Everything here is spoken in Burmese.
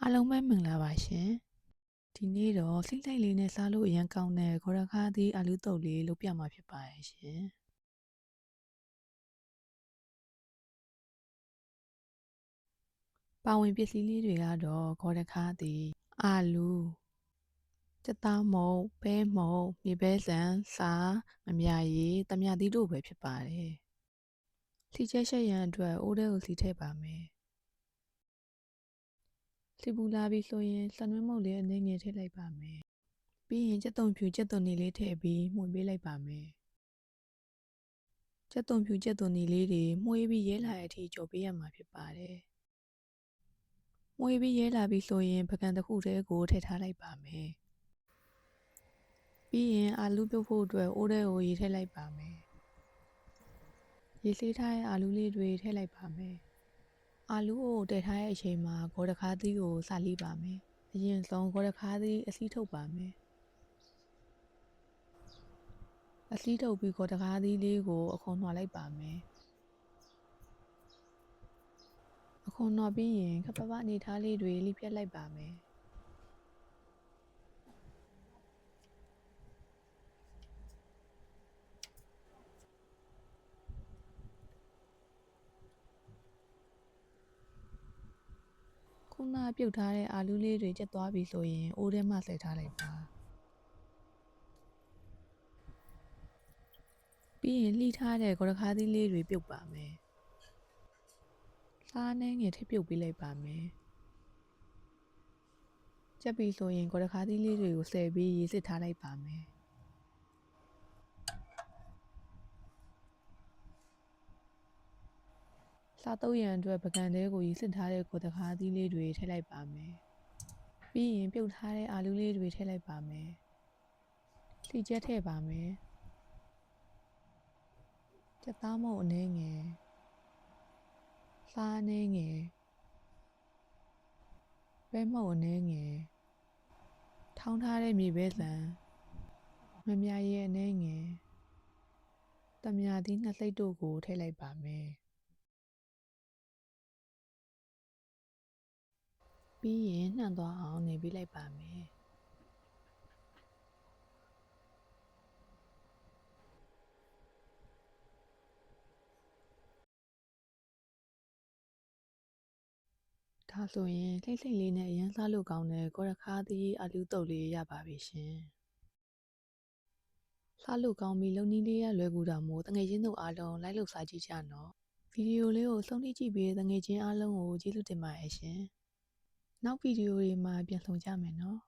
အားလုံးပဲမင်္ဂလာပါရှင်ဒီနေ့တော့လှိမ့်လှိမ့်လေးနဲ့စားလို့အရန်ကောင်းတဲ့ခေါ်ရခါးသီးအာလူးတုပ်လေးလုပ်ပြမှာဖြစ်ပါတယ်ရှင်ပါဝင်ပစ္စည်းလေးတွေကတော့ခေါ်ရခါးသီးအာလူးကြက်သားမုံပဲမုံမြေပဲဆန်စားမမြရည်တမြသီးတို့ပဲဖြစ်ပါတယ်လှိချက်ရှက်ရန်အတွက်အိုးထဲကိုစီထည့်ပါမယ်လှိပူလာပြီဆိုရင်စံနှွေးမုတ်လေးအနည်းငယ်ထည့်လိုက်ပါမယ်ပြီးရင်ကြက်သွန်ဖြူကြက်သွန်နီလေးထည့်ပြီးမှုန်ပေးလိုက်ပါမယ်ကြက်သွန်ဖြူကြက်သွန်နီလေးတွေမှုေးပြီးရဲလာတဲ့အထိကြော်ပေးရမှာဖြစ်ပါတယ်။မှုေးပြီးရဲလာပြီဆိုရင်ပကံတစ်ခုတည်းကိုထည့်ထားလိုက်ပါမယ်။ပြီးရင်အာလူးပြုတ်ဖို့အတွက်အိုးထဲကိုရေထည့်လိုက်ပါမယ်။ရေဆေးထားတဲ့အာလူးလေးတွေထည့်လိုက်ပါမယ်။အာလူးကိုတည်ထားတဲ့အချိန်မှာဂေါ်တခါးသီးကိုစလီးပါမယ်။အရင်ဆုံးဂေါ်တခါးသီးအစည်းထုတ်ပါမယ်။အစည်းထုတ်ပြီးဂေါ်တခါးသီးလေးကိုအခွန်နှွာလိုက်ပါမယ်။အခွန်နှွာပြီးရင်ခပ်ပပအနေထားလေးတွေလိဖြတ်လိုက်ပါမယ်။ခုနပြုတ်ထားတဲ့အာလူးလေးတွေကျက်သွားပြီဆိုရင်အိုးထဲမှာဆယ်ထားလိုက်ပါပြီးရင်လှီးထားတဲ့ဂေါ်ရခါးသီးလေးတွေပြုတ်ပါမယ်စားနှဲငယ်ထည့်ပြုတ်ပေးလိုက်ပါမယ်ကျက်ပြီဆိုရင်ဂေါ်ရခါးသီးလေးတွေကိုဆယ်ပြီးရေစစ်ထားလိုက်ပါမယ်စားတုပ်ရန်အတွက်ပကံထဲကိုရေစစ်ထားတဲ့ဂေါ်ရခါးသီးလေးတွေထည့်လိုက်ပါမယ်ပြီးရင်ပြုတ်ထားတဲ့အာလူးလေးတွေထည့်လိုက်ပါမယ်လှီချက်ထည့်ပါမယ်ကြက်သားမုန့်အနည်းငယ်စားအနည်းငယ်ပဲမုန့်အနည်းငယ်ထောင်းထားတဲ့မြေပဲဆန်မမြရည်အနည်းငယ်တမြသီးနှစ်စိတ်တို့ကိုထည့်လိုက်ပါမယ်ပြီးရင်နှံ့သွားအောင်နေပေးလိုက်ပါမယ်ဒါဆိုရင်လှိမ့်လှိမ့်လေးနဲ့အရန်စားလို့ကောင်းတဲ့ဂေါ်ရခါးသီးအာလူးတုပ်လေးရပါပြီရှင်စားလို့ကောင်းပြီးလုပ်နည်းလေးရလွယ်ကူတာမို့တငယ်ချင်းတို့အားလုံးလိုက်လုပ်စားကြည့်ကြနော်ဗီဒီယိုလေးကိုဆုံးဖြတ်ကြည့်ပြီးတငယ်ချင်းအားလုံးကိုကျေးဇူးတင်ပါတယ်ရှင်နောက်ဗီဒီယိုတွေမှာပြန်ဆုံကြမယ်နော်